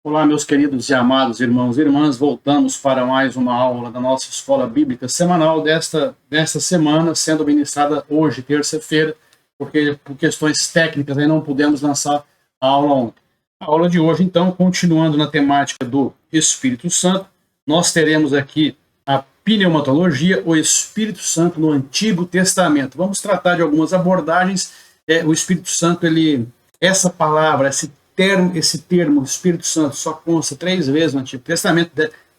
Olá, meus queridos e amados irmãos e irmãs, voltamos para mais uma aula da nossa Escola Bíblica semanal desta semana, sendo ministrada hoje, terça-feira, porque por questões técnicas aí não pudemos lançar a aula ontem. A aula de hoje, então, continuando na temática do Espírito Santo, nós teremos aqui a pneumatologia, o Espírito Santo no Antigo Testamento. Vamos tratar de algumas abordagens. O Espírito Santo, essa palavra, esse termo Espírito Santo só consta 3 vezes no Antigo Testamento,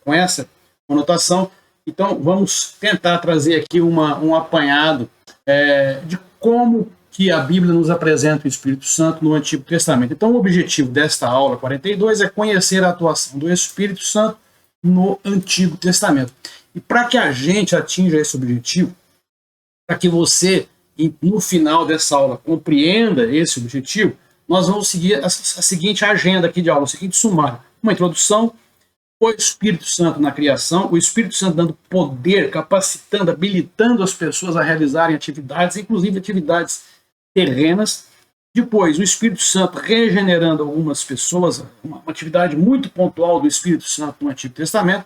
com essa conotação. Então, vamos tentar trazer aqui um apanhado de como que a Bíblia nos apresenta o Espírito Santo no Antigo Testamento. Então, o objetivo desta aula 42 é conhecer a atuação do Espírito Santo no Antigo Testamento. E para que a gente atinja esse objetivo, para que você, no final dessa aula, compreenda esse objetivo, nós vamos seguir a seguinte agenda aqui de aula, o seguinte sumário. Uma introdução, o Espírito Santo na criação, o Espírito Santo dando poder, capacitando, habilitando as pessoas a realizarem atividades, inclusive atividades terrenas. Depois, o Espírito Santo regenerando algumas pessoas, uma atividade muito pontual do Espírito Santo no Antigo Testamento.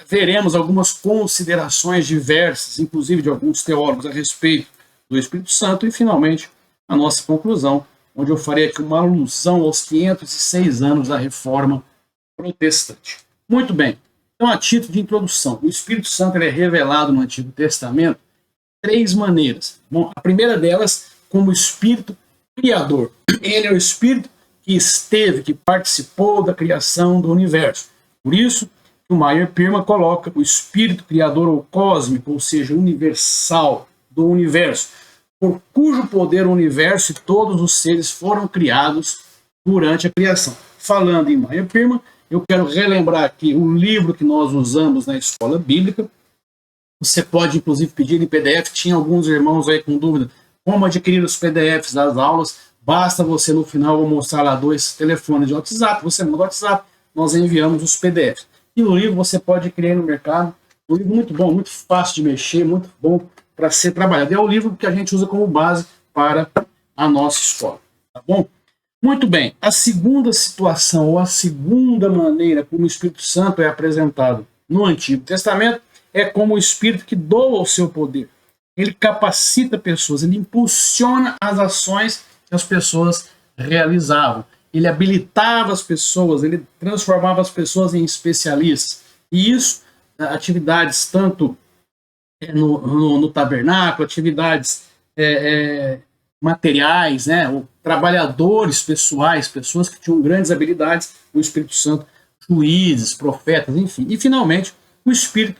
Veremos algumas considerações diversas, inclusive de alguns teólogos a respeito do Espírito Santo. E, finalmente, a nossa conclusão, onde eu farei aqui uma alusão aos 506 anos da Reforma Protestante. Muito bem, então a título de introdução, o Espírito Santo é revelado no Antigo Testamento de 3 maneiras. Bom, a primeira delas, como Espírito Criador. Ele é o Espírito que participou da criação do universo. Por isso, o Meyer Pirma coloca o Espírito Criador ou cósmico, ou seja, universal do universo, por cujo poder o universo e todos os seres foram criados durante a criação. Falando em Meyer Pirma, eu quero relembrar aqui o livro que nós usamos na escola bíblica. Você pode, inclusive, pedir em PDF. Tinha alguns irmãos aí com dúvida como adquirir os PDFs das aulas. Basta você, no final, eu vou mostrar lá 2 telefones de WhatsApp. Você manda o WhatsApp, nós enviamos os PDFs. E o livro você pode adquirir no mercado. Um livro muito bom, muito fácil de mexer, muito bom para ser trabalhado. É o livro que a gente usa como base para a nossa escola. Tá bom? Muito bem. A segunda situação, ou a segunda maneira como o Espírito Santo é apresentado no Antigo Testamento, é como o Espírito que doa o seu poder. Ele capacita pessoas, ele impulsiona as ações que as pessoas realizavam. Ele habilitava as pessoas, ele transformava as pessoas em especialistas. E isso, atividades tanto no tabernáculo, atividades materiais, né? Trabalhadores pessoais, pessoas que tinham grandes habilidades, o Espírito Santo, juízes, profetas, enfim. E, finalmente, o Espírito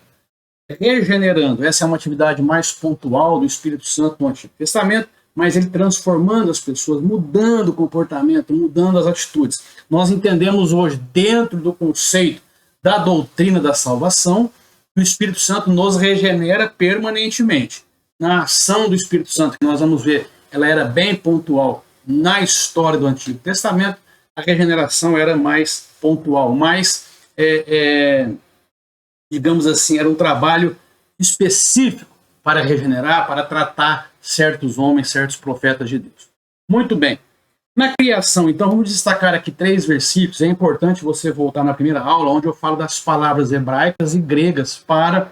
regenerando. Essa é uma atividade mais pontual do Espírito Santo no Antigo Testamento, mas ele transformando as pessoas, mudando o comportamento, mudando as atitudes. Nós entendemos hoje, dentro do conceito da doutrina da salvação, que o Espírito Santo nos regenera permanentemente. Na ação do Espírito Santo, que nós vamos ver, ela era bem pontual na história do Antigo Testamento, a regeneração era mais pontual, mais, digamos assim, era um trabalho específico para regenerar, para tratar certos homens, certos profetas de Deus. Muito bem. Na criação, então, vamos destacar aqui 3 versículos. É importante você voltar na primeira aula, onde eu falo das palavras hebraicas e gregas para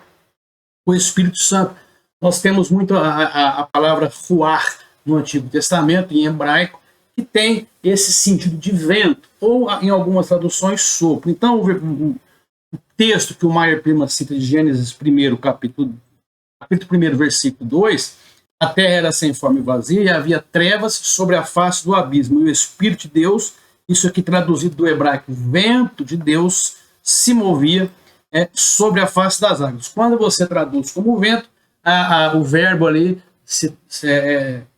o Espírito Santo. Nós temos muito a palavra ruach no Antigo Testamento, em hebraico, que tem esse sentido de vento, ou em algumas traduções, sopro. Então, o texto que o Meyer Pirma cita de Gênesis 1, capítulo 1, versículo 2, a terra era sem forma e vazia, e havia trevas sobre a face do abismo, e o Espírito de Deus, isso aqui traduzido do hebraico, vento de Deus, se movia sobre a face das águas. Quando você traduz como vento, o verbo ali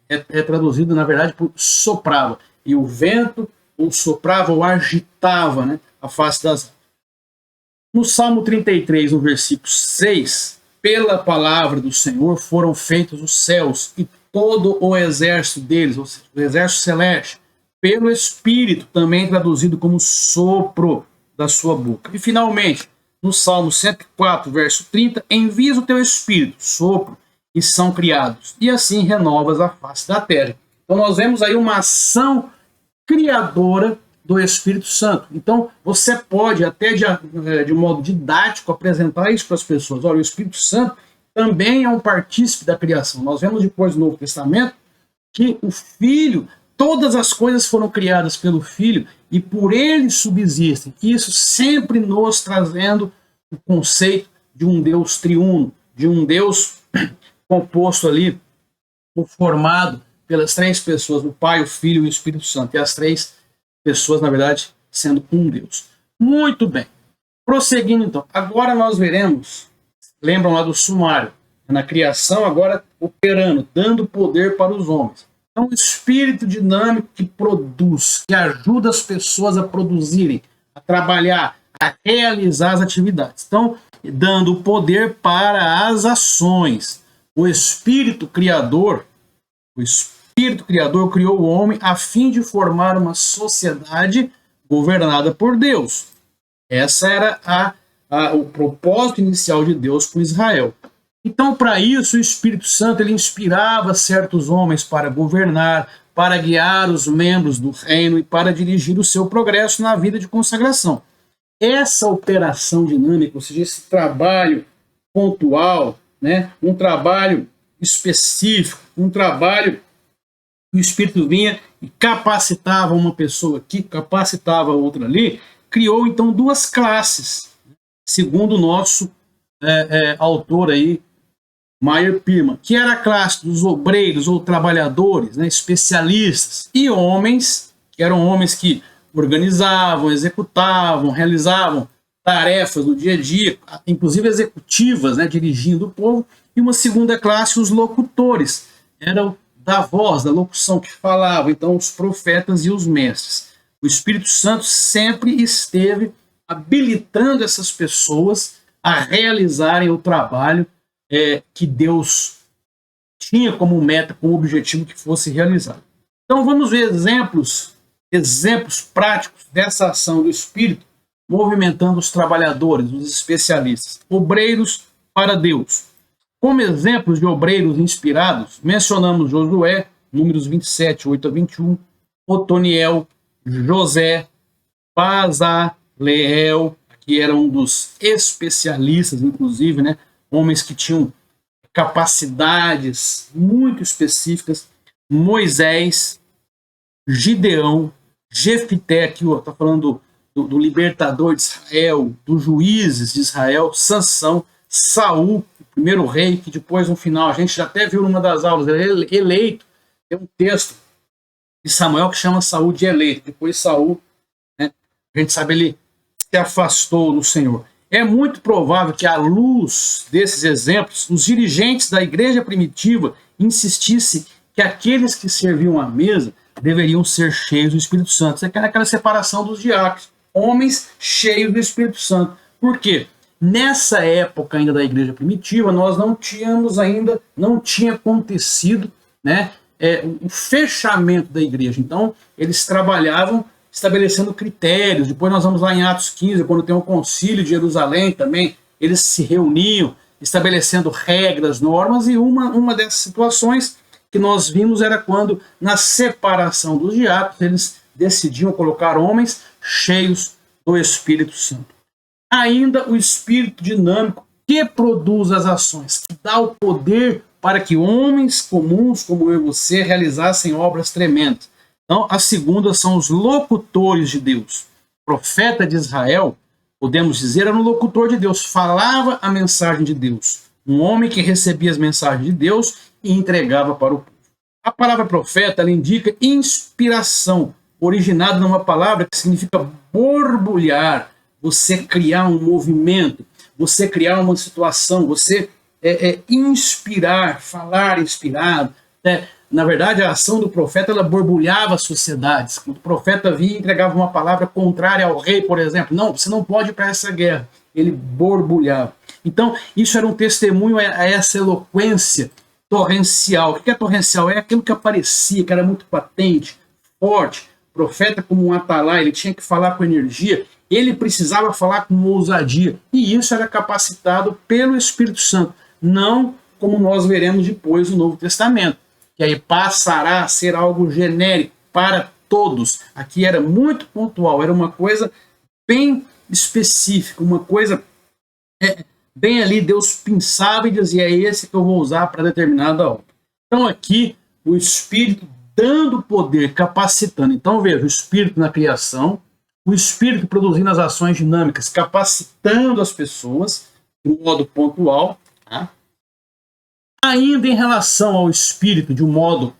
é traduzido, na verdade, por soprava. E o vento ou soprava ou agitava, né, a face das águas. No Salmo 33, no versículo 6, pela palavra do Senhor foram feitos os céus e todo o exército deles, ou seja, o exército celeste, pelo Espírito, também traduzido como sopro da sua boca. E, finalmente, no Salmo 104, verso 30, envias o teu Espírito, sopro, e são criados, e assim renovas a face da terra. Então nós vemos aí uma ação criadora do Espírito Santo. Então, você pode até de modo didático apresentar isso para as pessoas. Olha, o Espírito Santo também é um partícipe da criação. Nós vemos depois no Novo Testamento que o Filho, todas as coisas foram criadas pelo Filho e por ele subsistem. Isso sempre nos trazendo o conceito de um Deus triuno, de um Deus composto ali, formado pelas três pessoas, o Pai, o Filho e o Espírito Santo. E as três pessoas, na verdade, sendo um Deus. Muito bem. Prosseguindo, então. Agora nós veremos, lembram lá do sumário, na criação, agora operando, dando poder para os homens. Então, o espírito dinâmico que produz, que ajuda as pessoas a produzirem, a trabalhar, a realizar as atividades. Então, dando poder para as ações. O Espírito Criador criou o homem a fim de formar uma sociedade governada por Deus. Essa era o propósito inicial de Deus com Israel. Então, para isso, o Espírito Santo ele inspirava certos homens para governar, para guiar os membros do reino e para dirigir o seu progresso na vida de consagração. Essa operação dinâmica, ou seja, esse trabalho pontual, né, um trabalho específico, um trabalho que o Espírito vinha e capacitava uma pessoa aqui, capacitava outra ali, criou então duas classes, segundo o nosso autor aí, Meyer Pirman, que era a classe dos obreiros ou trabalhadores, né, especialistas, e homens, que eram homens que organizavam, executavam, realizavam tarefas no dia a dia, inclusive executivas, né, dirigindo o povo, e uma segunda classe, os locutores, eram da voz, da locução que falavam, então os profetas e os mestres. O Espírito Santo sempre esteve habilitando essas pessoas a realizarem o trabalho que Deus tinha como meta, como objetivo que fosse realizado. Então vamos ver exemplos práticos dessa ação do Espírito movimentando os trabalhadores, os especialistas, obreiros para Deus. Como exemplos de obreiros inspirados, mencionamos Josué, Números 27, 8 a 21, Otoniel, José, Bezaleel, que era um dos especialistas, inclusive, né? Homens que tinham capacidades muito específicas, Moisés, Gideão, Jefité, aqui está falando do libertador de Israel, dos juízes de Israel, Sansão, Saul, o primeiro rei, que depois, no final, a gente já até viu numa das aulas, ele eleito, tem um texto de Samuel que chama Saul de eleito, depois Saul, né, a gente sabe, ele se afastou do Senhor. É muito provável que, à luz desses exemplos, os dirigentes da igreja primitiva insistissem que aqueles que serviam à mesa deveriam ser cheios do Espírito Santo. Isso é aquela separação dos diáconos, homens cheios do Espírito Santo. Por quê? Nessa época ainda da igreja primitiva, nós não tinha acontecido, né, o fechamento da igreja. Então, eles trabalhavam estabelecendo critérios. Depois nós vamos lá em Atos 15, quando tem o concílio de Jerusalém também, eles se reuniam, estabelecendo regras, normas, e uma dessas situações que nós vimos era quando, na separação dos diáconos, eles decidiam colocar homens cheios do Espírito Santo. Ainda o Espírito dinâmico que produz as ações, que dá o poder para que homens comuns como eu e você realizassem obras tremendas. Então, a segunda são os locutores de Deus. O profeta de Israel, podemos dizer, era um locutor de Deus, falava a mensagem de Deus. Um homem que recebia as mensagens de Deus e entregava para o povo. A palavra profeta, ela indica inspiração, originada numa palavra que significa borbulhar, você criar um movimento, você criar uma situação, você inspirar, falar inspirado, Na verdade, a ação do profeta ela borbulhava as sociedades. Quando o profeta vinha e entregava uma palavra contrária ao rei, por exemplo, não, você não pode ir para essa guerra. Ele borbulhava. Então, isso era um testemunho a essa eloquência torrencial. O que é torrencial? É aquilo que aparecia, que era muito patente, forte. O profeta, como um atalai, ele tinha que falar com energia, ele precisava falar com ousadia. E isso era capacitado pelo Espírito Santo, não como nós veremos depois no Novo Testamento, que aí passará a ser algo genérico para todos. Aqui era muito pontual, era uma coisa bem específica, uma coisa bem ali, Deus pensava e dizia, é esse que eu vou usar para determinada obra. Então aqui, o Espírito dando poder, capacitando. Então veja, o Espírito na criação, o Espírito produzindo as ações dinâmicas, capacitando as pessoas, de um modo pontual. Tá? Ainda em relação ao Espírito, de um modo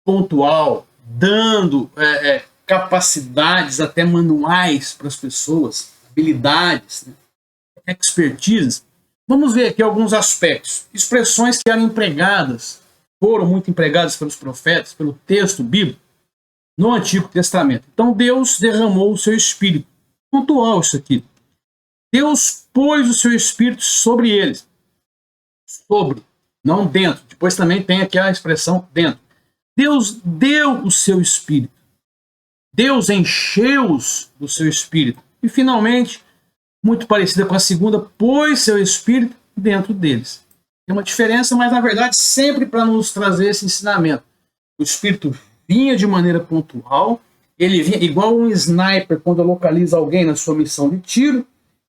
pontual, dando capacidades até manuais para as pessoas, habilidades, né? Expertises. Vamos ver aqui alguns aspectos. Expressões que eram empregadas, foram muito empregadas pelos profetas, pelo texto bíblico, no Antigo Testamento. Então Deus derramou o seu Espírito. Pontual isso aqui. Deus pôs o seu Espírito sobre eles. Sobre, não dentro. Depois também tem aqui a expressão dentro. Deus deu o seu Espírito. Deus encheu-os do seu Espírito. E finalmente, muito parecida com a segunda, pôs seu Espírito dentro deles. Tem uma diferença, mas na verdade sempre para nos trazer esse ensinamento. O Espírito vinha de maneira pontual, ele vinha igual um sniper quando localiza alguém na sua missão de tiro,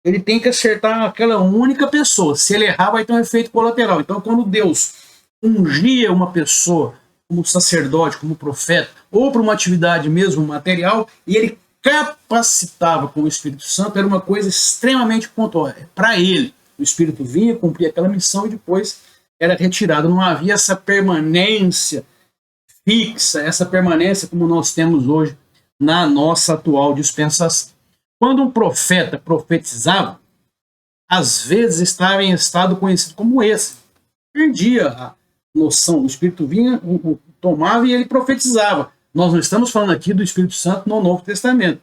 ele tem que acertar aquela única pessoa. Se ele errar, vai ter um efeito colateral. Então, quando Deus ungia uma pessoa como sacerdote, como profeta, ou para uma atividade mesmo material, e ele capacitava com o Espírito Santo, era uma coisa extremamente pontual. Para ele, o Espírito vinha, cumpria aquela missão e depois era retirado. Não havia essa permanência fixa, essa permanência como nós temos hoje na nossa atual dispensação. Quando um profeta profetizava, às vezes estava em estado conhecido como esse. Perdia a noção. O Espírito vinha, tomava e ele profetizava. Nós não estamos falando aqui do Espírito Santo no Novo Testamento.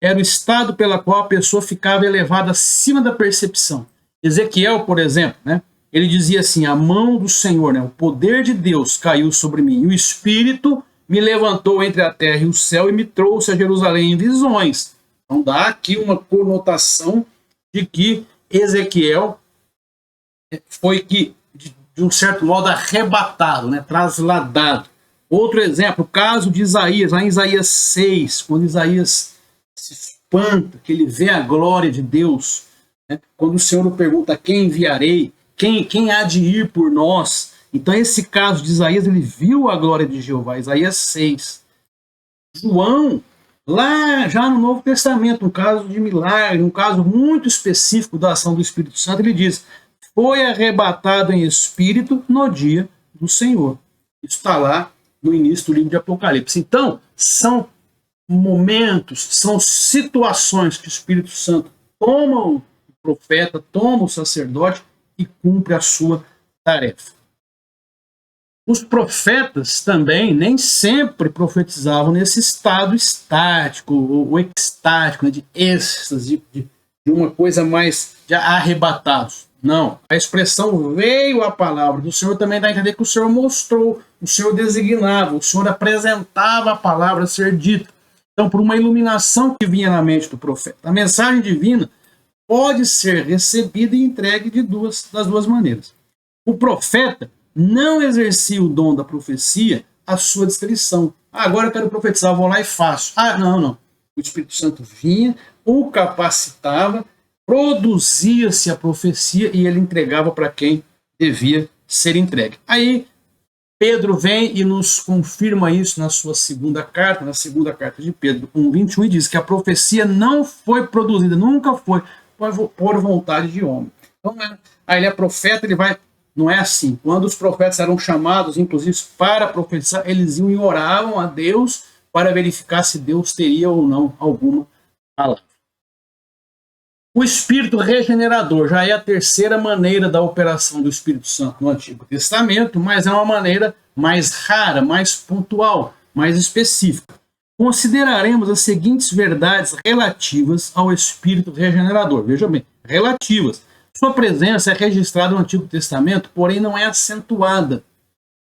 Era o estado pela qual a pessoa ficava elevada acima da percepção. Ezequiel, por exemplo, né, ele dizia assim, a mão do Senhor, né, o poder de Deus caiu sobre mim, e o Espírito me levantou entre a terra e o céu e me trouxe a Jerusalém em visões. Então dá aqui uma conotação de que Ezequiel foi que, de um certo modo, arrebatado, né, trasladado. Outro exemplo, o caso de Isaías, lá em Isaías 6, quando Isaías se espanta, que ele vê a glória de Deus, né, quando o Senhor pergunta, quem enviarei? Quem há de ir por nós? Então esse caso de Isaías, ele viu a glória de Jeová, Isaías 6. João, lá já no Novo Testamento, um caso de milagre, um caso muito específico da ação do Espírito Santo, ele diz, foi arrebatado em espírito no dia do Senhor. Isso está lá no início do livro de Apocalipse. Então, são momentos, são situações que o Espírito Santo toma o profeta, toma o sacerdote e cumpre a sua tarefa. Os profetas também nem sempre profetizavam nesse estado estático ou extático, né, de êxtase, de uma coisa mais de arrebatados. Não, a expressão veio a palavra do Senhor também dá a entender que o Senhor mostrou, o Senhor designava, o Senhor apresentava a palavra a ser dita. Então, por uma iluminação que vinha na mente do profeta. A mensagem divina pode ser recebida e entregue das duas maneiras. O profeta não exercia o dom da profecia à sua descrição. Agora eu quero profetizar, eu vou lá e faço. Não. O Espírito Santo vinha, o capacitava, produzia-se a profecia e ele entregava para quem devia ser entregue. Aí Pedro vem e nos confirma isso na sua segunda carta, na segunda carta de Pedro 1:21, e diz que a profecia não foi produzida, nunca foi por vontade de homem. Então, ele é profeta, ele vai... Não é assim. Quando os profetas eram chamados, inclusive, para profetizar, eles iam e oravam a Deus para verificar se Deus teria ou não alguma palavra. O Espírito regenerador já é a terceira maneira da operação do Espírito Santo no Antigo Testamento, mas é uma maneira mais rara, mais pontual, mais específica. Consideraremos as seguintes verdades relativas ao Espírito regenerador. Veja bem, relativas. Sua presença é registrada no Antigo Testamento, porém não é acentuada,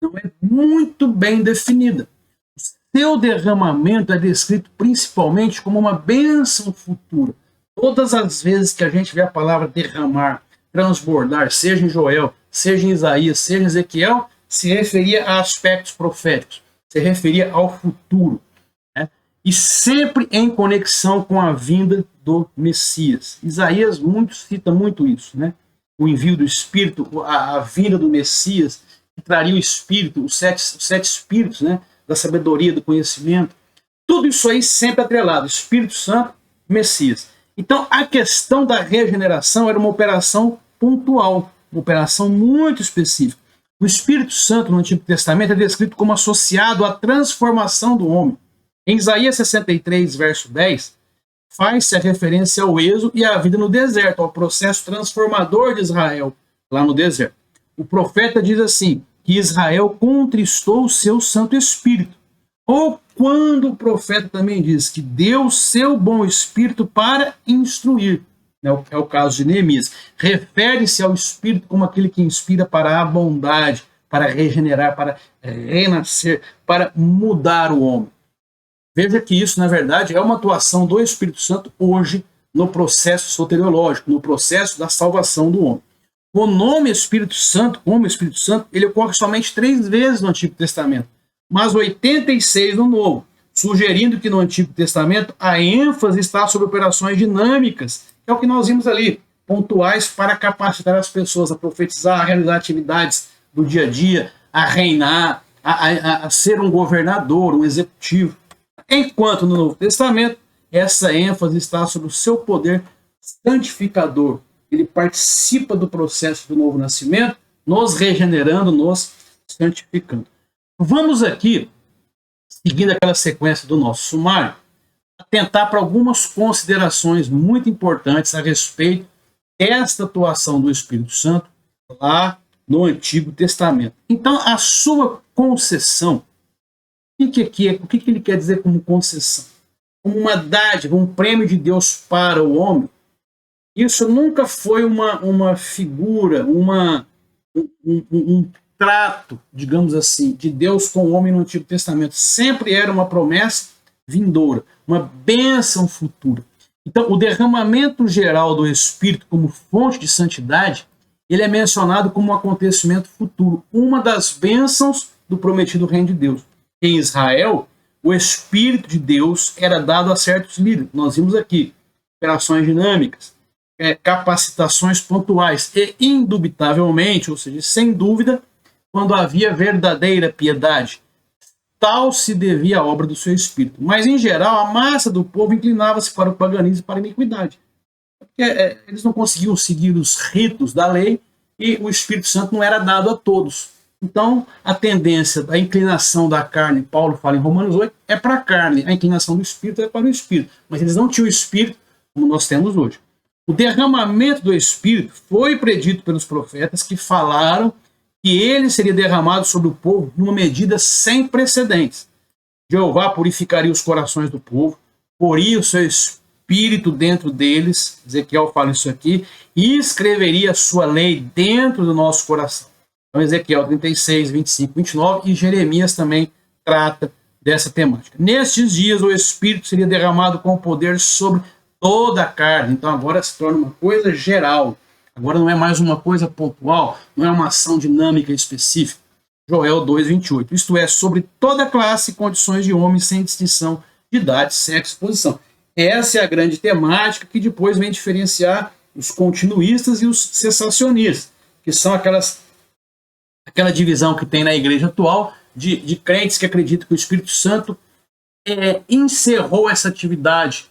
não é muito bem definida. O seu derramamento é descrito principalmente como uma bênção futura. Todas as vezes que a gente vê a palavra derramar, transbordar, seja em Joel, seja em Isaías, seja em Ezequiel, se referia a aspectos proféticos, se referia ao futuro. Né? e sempre em conexão com a vinda do Messias. Isaías cita muito isso, né? O envio do Espírito, a vinda do Messias, que traria o Espírito, os sete Espíritos, né? Da sabedoria, do conhecimento. Tudo isso aí sempre atrelado, Espírito Santo, Messias. Então, a questão da regeneração era uma operação pontual, uma operação muito específica. O Espírito Santo no Antigo Testamento é descrito como associado à transformação do homem. Em Isaías 63, verso 10, faz-se a referência ao êxodo e à vida no deserto, ao processo transformador de Israel lá no deserto. O profeta diz assim, que Israel contristou o seu Santo Espírito. Ou quando o profeta também diz que deu seu bom Espírito para instruir. É o caso de Neemias. Refere-se ao Espírito como aquele que inspira para a bondade, para regenerar, para renascer, para mudar o homem. Veja que isso, na verdade, é uma atuação do Espírito Santo hoje no processo soteriológico, no processo da salvação do homem. O nome Espírito Santo, como Espírito Santo, ele ocorre somente 3 vezes no Antigo Testamento, mas 86 no Novo, sugerindo que no Antigo Testamento a ênfase está sobre operações dinâmicas, que é o que nós vimos ali, pontuais para capacitar as pessoas a profetizar, a realizar atividades do dia a dia, a reinar, a ser um governador, um executivo. Enquanto no Novo Testamento, essa ênfase está sobre o seu poder santificador. Ele participa do processo do novo nascimento, nos regenerando, nos santificando. Vamos aqui, seguindo aquela sequência do nosso sumário, atentar para algumas considerações muito importantes a respeito desta atuação do Espírito Santo lá no Antigo Testamento. Então, a sua concessão, o que ele quer dizer como concessão? Como uma dádiva, um prêmio de Deus para o homem. Isso nunca foi uma figura, um trato, digamos assim, de Deus com o homem no Antigo Testamento. Sempre era uma promessa vindoura, uma bênção futura. Então, o derramamento geral do Espírito como fonte de santidade, ele é mencionado como um acontecimento futuro, uma das bênçãos do prometido reino de Deus. Em Israel, o Espírito de Deus era dado a certos líderes. Nós vimos aqui operações dinâmicas, capacitações pontuais e, indubitavelmente, ou seja, sem dúvida, quando havia verdadeira piedade, tal se devia à obra do seu Espírito. Mas, em geral, a massa do povo inclinava-se para o paganismo e para a iniquidade. Porque, eles não conseguiam seguir os ritos da lei e o Espírito Santo não era dado a todos. Então, a tendência da inclinação da carne, Paulo fala em Romanos 8, é para a carne, a inclinação do Espírito é para o Espírito. Mas eles não tinham o Espírito como nós temos hoje. O derramamento do Espírito foi predito pelos profetas que falaram que ele seria derramado sobre o povo numa medida sem precedentes. Jeová purificaria os corações do povo, poria o seu Espírito dentro deles, Ezequiel fala isso aqui, e escreveria a sua lei dentro do nosso coração. Então, Ezequiel 36, 25, 29 e Jeremias também trata dessa temática. Nestes dias, o Espírito seria derramado com poder sobre toda a carne. Então, agora se torna uma coisa geral. Agora não é mais uma coisa pontual, não é uma ação dinâmica específica. Joel 2, 28. Isto é, sobre toda classe e condições de homens, sem distinção de idade, sexo e posição. Essa é a grande temática que depois vem diferenciar os continuistas e os cessacionistas, que são aquela divisão que tem na igreja atual de crentes que acreditam que o Espírito Santo encerrou essa atividade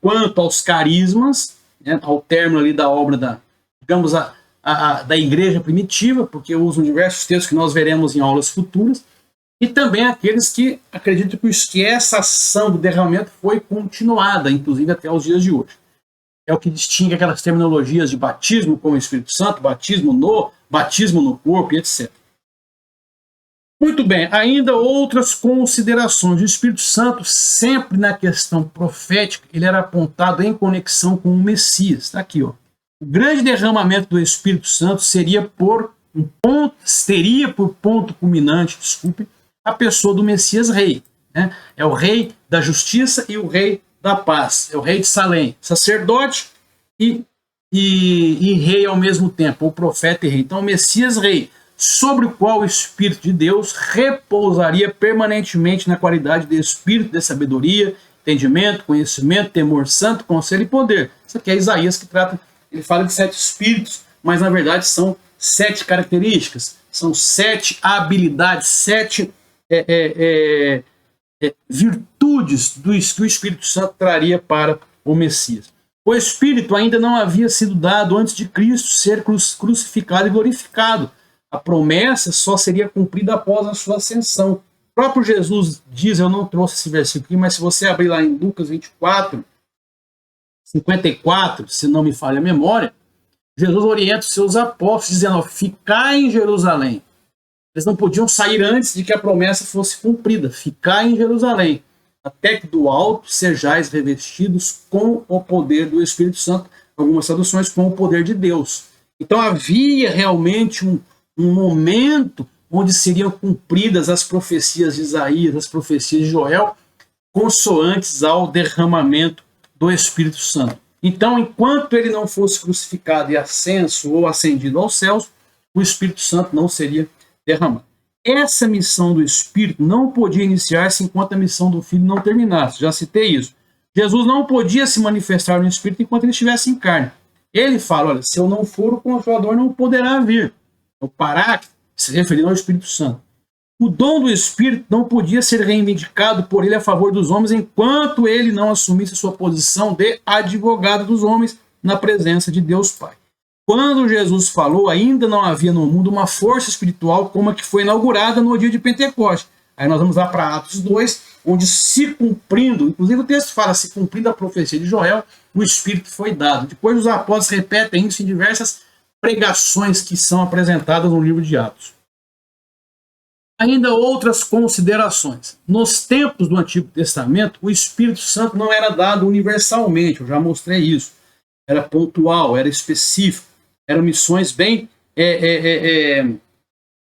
quanto aos carismas, ao término ali da obra da igreja primitiva, porque usam diversos textos que nós veremos em aulas futuras, e também aqueles que acreditam que essa ação do derramamento foi continuada, inclusive até os dias de hoje. É o que distingue aquelas terminologias de batismo com o Espírito Santo, batismo no corpo, e etc. Muito bem, ainda outras considerações. O Espírito Santo, sempre na questão profética, ele era apontado em conexão com o Messias. Está aqui, ó. O grande derramamento do Espírito Santo teria por ponto culminante, a pessoa do Messias rei. Né? É o rei da justiça e o rei da paz. É o rei de Salém, sacerdote e rei ao mesmo tempo, ou profeta e rei. Então, o Messias rei, sobre o qual o Espírito de Deus repousaria permanentemente na qualidade de Espírito de sabedoria, entendimento, conhecimento, temor santo, conselho e poder. Isso aqui é Isaías que trata, ele fala de 7 espíritos, mas na verdade são 7 características, são 7 habilidades, 7 virtudes que o Espírito Santo traria para o Messias. O Espírito ainda não havia sido dado antes de Cristo ser crucificado e glorificado. A promessa só seria cumprida após a sua ascensão. O próprio Jesus diz, eu não trouxe esse versículo aqui, mas se você abrir lá em Lucas 24, 54, se não me falha a memória, Jesus orienta os seus apóstolos, dizendo, ficai em Jerusalém. Eles não podiam sair antes de que a promessa fosse cumprida. Ficai em Jerusalém, até que do alto sejais revestidos com o poder do Espírito Santo. Algumas traduções, com o poder de Deus. Então havia realmente um momento onde seriam cumpridas as profecias de Isaías, as profecias de Joel, consoantes ao derramamento do Espírito Santo. Então, enquanto ele não fosse crucificado e ascenso ou ascendido aos céus, o Espírito Santo não seria derramado. Essa missão do Espírito não podia iniciar-se enquanto a missão do Filho não terminasse. Já citei isso. Jesus não podia se manifestar no Espírito enquanto ele estivesse em carne. Ele fala, olha, se eu não for, o Consolador não poderá vir. O Paráclito, se referindo ao Espírito Santo. O dom do Espírito não podia ser reivindicado por ele a favor dos homens enquanto ele não assumisse sua posição de advogado dos homens na presença de Deus Pai. Quando Jesus falou, ainda não havia no mundo uma força espiritual como a que foi inaugurada no dia de Pentecostes. Aí nós vamos lá para Atos 2, onde se cumprindo, inclusive o texto fala, se cumprindo a profecia de Joel, o Espírito foi dado. Depois os apóstolos repetem isso em diversas pregações que são apresentadas no livro de Atos. Ainda outras considerações. Nos tempos do Antigo Testamento, o Espírito Santo não era dado universalmente, eu já mostrei isso. Era pontual, era específico, eram missões bem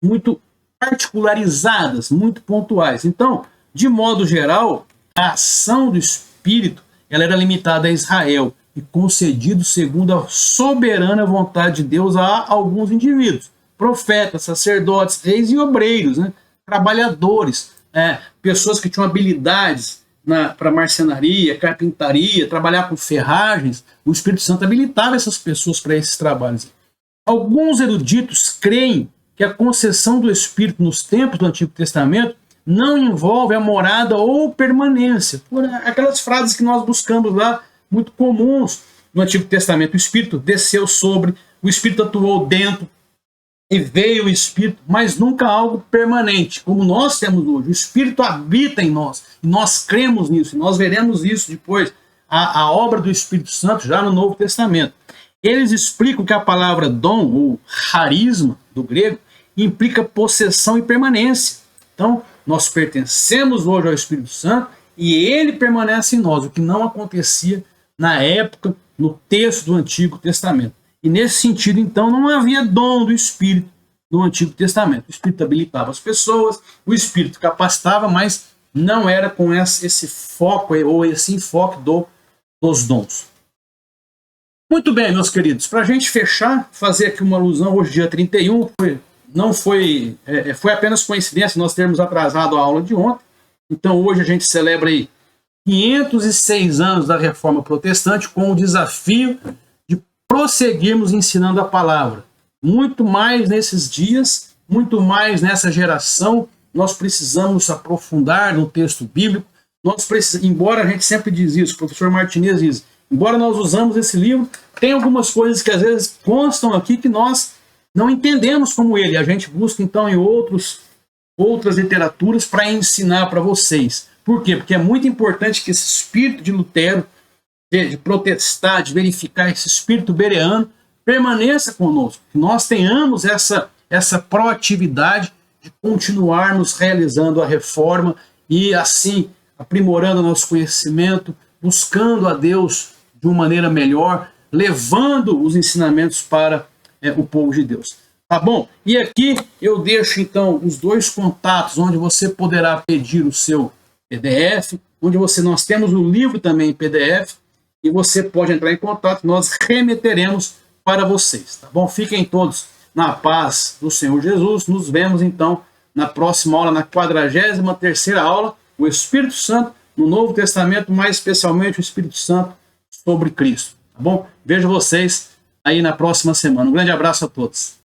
muito particularizadas, muito pontuais. Então, de modo geral, a ação do Espírito ela era limitada a Israel e concedido segundo a soberana vontade de Deus a alguns indivíduos, profetas, sacerdotes, reis e obreiros, né? Trabalhadores, pessoas que tinham habilidades para marcenaria, carpintaria, trabalhar com ferragens. O Espírito Santo habilitava essas pessoas para esses trabalhos. Alguns eruditos creem que a concessão do Espírito nos tempos do Antigo Testamento não envolve a morada ou permanência. Por aquelas frases que nós buscamos lá, muito comuns no Antigo Testamento. O Espírito desceu sobre, o Espírito atuou dentro, e veio o Espírito, mas nunca algo permanente, como nós temos hoje. O Espírito habita em nós, e nós cremos nisso, e nós veremos isso depois, a obra do Espírito Santo já no Novo Testamento. Eles explicam que a palavra dom, ou charisma, do grego, implica possessão e permanência. Então, nós pertencemos hoje ao Espírito Santo, e ele permanece em nós, o que não acontecia na época, no texto do Antigo Testamento. E nesse sentido, então, não havia dom do Espírito no Antigo Testamento. O Espírito habilitava as pessoas, o Espírito capacitava, mas não era com esse foco ou esse enfoque dos dons. Muito bem, meus queridos, para a gente fechar, fazer aqui uma alusão, hoje dia 31, foi apenas coincidência nós termos atrasado a aula de ontem. Então hoje a gente celebra aí 506 anos da Reforma Protestante com o desafio de prosseguirmos ensinando a palavra. Muito mais nesses dias, muito mais nessa geração, nós precisamos aprofundar no texto bíblico. Embora a gente sempre diz isso, o professor Martinez diz, embora nós usamos esse livro, tem algumas coisas que às vezes constam aqui que nós não entendemos como ele. A gente busca então em outras literaturas para ensinar para vocês. Por quê? Porque é muito importante que esse espírito de Lutero, de protestar, de verificar esse espírito bereano, permaneça conosco. Que nós tenhamos essa proatividade de continuarmos realizando a reforma e assim aprimorando nosso conhecimento, buscando a Deus de uma maneira melhor, levando os ensinamentos para o povo de Deus. Tá bom? E aqui eu deixo então os dois contatos onde você poderá pedir o seu PDF, onde nós temos o livro também em PDF, e você pode entrar em contato, nós remeteremos para vocês, tá bom? Fiquem todos na paz do Senhor Jesus. Nos vemos, então, na próxima aula, na 43ª aula, o Espírito Santo no Novo Testamento, mais especialmente o Espírito Santo sobre Cristo. Tá bom? Vejo vocês aí na próxima semana. Um grande abraço a todos.